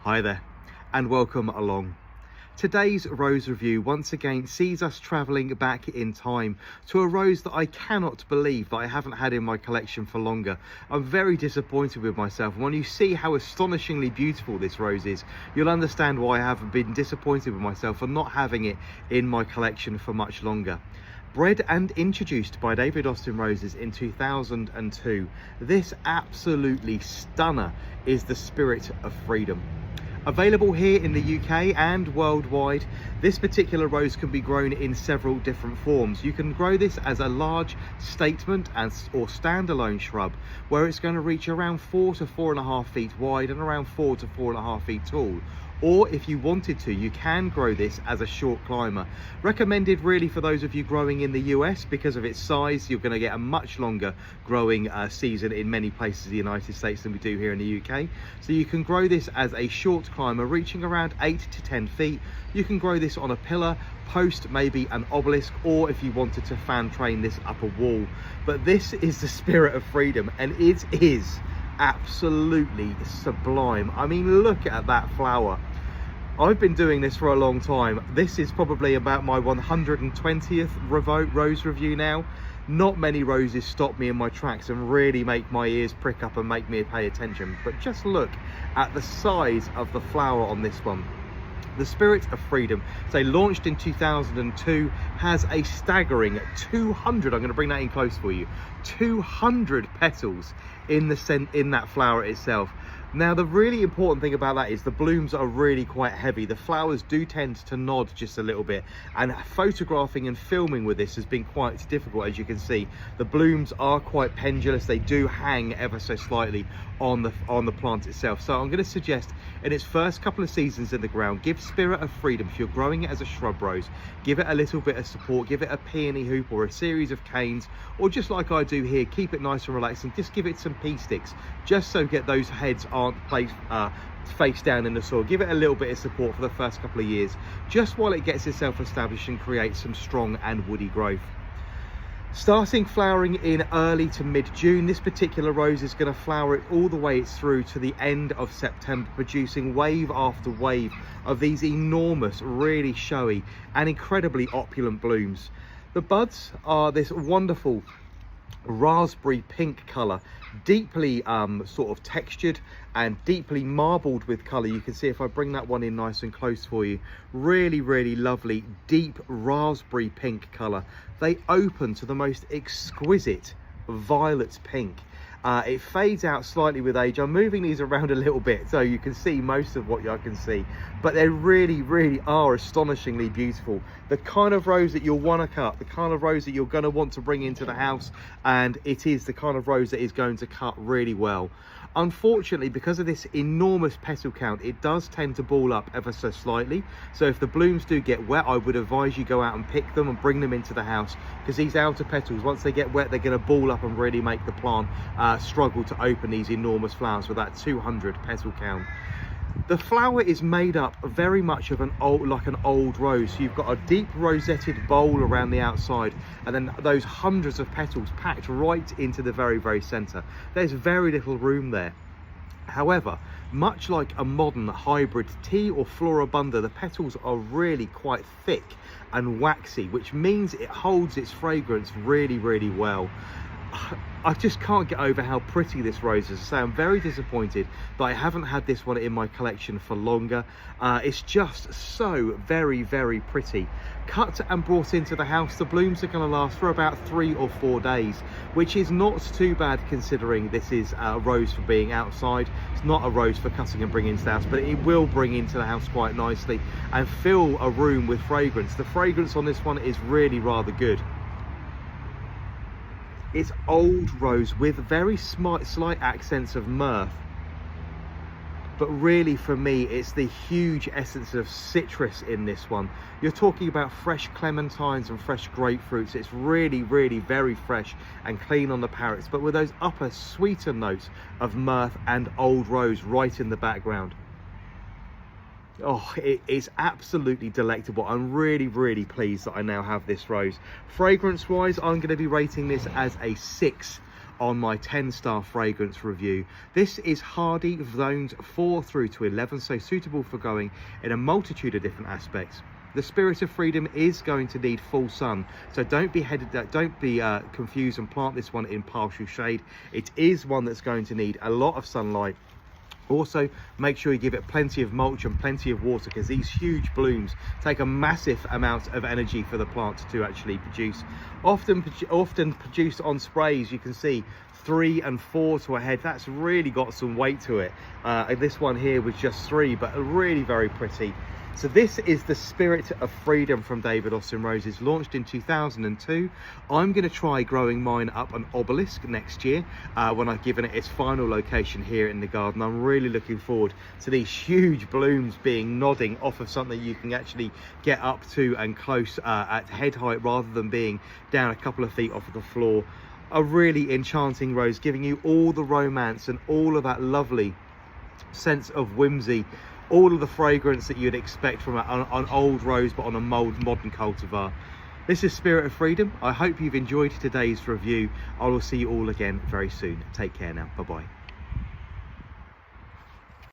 Hi there and welcome along. Today's rose review once again sees us travelling back in time to a rose that I cannot believe that I haven't had in my collection for longer. I'm very disappointed with myself, and when you see how astonishingly beautiful this rose is, you'll understand why I have been disappointed with myself for not having it in my collection for much longer. Bred and introduced by David Austin Roses in 2002, this absolutely stunner is the Spirit of Freedom. Available here in the UK and worldwide, this particular rose can be grown in several different forms. You can grow this as a large statement or standalone shrub, where it's going to reach around 4 to 4.5 feet wide and around 4 to 4.5 feet tall. Or if you wanted to, you can grow this as a short climber. Recommended really for those of you growing in the US because of its size. You're going to get a much longer growing season in many places in the United States than we do here in the UK. So you can grow this as a short climber reaching around 8 to 10 feet. You can grow this on a pillar, post, maybe an obelisk, or if you wanted to fan train this up a wall. But this is the Spirit of Freedom, and it is absolutely sublime. I mean, look at that flower. I've been doing this for a long time. This is probably about my 120th rose review now. Not many roses stop me in my tracks and really make my ears prick up and make me pay attention, but just look at the size of the flower on this one. The Spirit of Freedom, so launched in 2002, has a staggering 200, I'm going to bring that in close for you, 200 petals in that flower itself. Now, the really important thing about that is the blooms are really quite heavy. The flowers do tend to nod just a little bit, and photographing and filming with this has been quite difficult. As you can see, the blooms are quite pendulous. They do hang ever so slightly on the plant itself. So I'm going to suggest, in its first couple of seasons in the ground, give Spirit of Freedom, if you're growing it as a shrub rose, give it a little bit of support, give it a peony hoop or a series of canes, or just like I do here, keep it nice and relaxed and just give it some pea sticks, just so get those heads aren't placed face down in the soil. Give it a little bit of support for the first couple of years, just while it gets itself established and creates some strong and woody growth. Starting flowering in early to mid-June, this particular rose is going to flower it all the way through to the end of September, producing wave after wave of these enormous, really showy and incredibly opulent blooms. The buds are this wonderful raspberry pink color, deeply sort of textured and deeply marbled with color. You can see if I bring that one in nice and close for you, really lovely deep raspberry pink color. They open to the most exquisite violet pink. It fades out slightly with age. I'm moving these around a little bit so you can see most of what I can see, but they really are astonishingly beautiful. The kind of rose that you'll want to cut, the kind of rose that you're going to want to bring into the house, and it is the kind of rose that is going to cut really well. Unfortunately, because of this enormous petal count, it does tend to ball up ever so slightly. So if the blooms do get wet, I would advise you go out and pick them and bring them into the house, because these outer petals, once they get wet, they're going to ball up and really make the plant struggle to open these enormous flowers with that 200 petal count. The flower is made up very much of an old rose. So you've got a deep rosetted bowl around the outside, and then those hundreds of petals packed right into the very center. There's very little room there. However, much like a modern hybrid tea or floribunda, the petals are really quite thick and waxy, which means it holds its fragrance really well. I just can't get over how pretty this rose is. So I'm very disappointed that I haven't had this one in my collection for longer. It's just so very pretty. Cut and brought into the house, the blooms are going to last for about 3 or 4 days, which is not too bad considering this is a rose for being outside. It's not a rose for cutting and bringing into the house, but it will bring into the house quite nicely and fill a room with fragrance. The fragrance on this one is really rather good. It's old rose with very slight accents of myrrh, but really for me it's the huge essence of citrus in this one. You're talking about fresh clementines and fresh grapefruits. It's really very fresh and clean on the palate, but with those upper sweeter notes of myrrh and old rose right in the background. Oh, it is absolutely delectable. I'm really pleased that I now have this rose. Fragrance wise, I'm going to be rating this as a 6 on my 10-star fragrance review. This is hardy zones 4 through to 11, so suitable for going in a multitude of different aspects. The Spirit of Freedom is going to need full sun, so don't be confused and plant this one in partial shade. It is one that's going to need a lot of sunlight. Also, make sure you give it plenty of mulch and plenty of water, because these huge blooms take a massive amount of energy for the plant to actually produce. Often produced on sprays, you can see 3 and 4 to a head. That's really got some weight to it. This one here was just 3, but really very pretty. So this is the Spirit of Freedom from David Austin Roses, launched in 2002. I'm going to try growing mine up an obelisk next year when I've given it its final location here in the garden. I'm really looking forward to these huge blooms nodding off of something you can actually get up to and close at head height, rather than being down a couple of feet off of the floor. A really enchanting rose, giving you all the romance and all of that lovely sense of whimsy, all of the fragrance that you'd expect from an old rose, but on a modern cultivar. This is Spirit of Freedom. I hope you've enjoyed today's review. I will see you all again very soon. Take care now. Bye bye.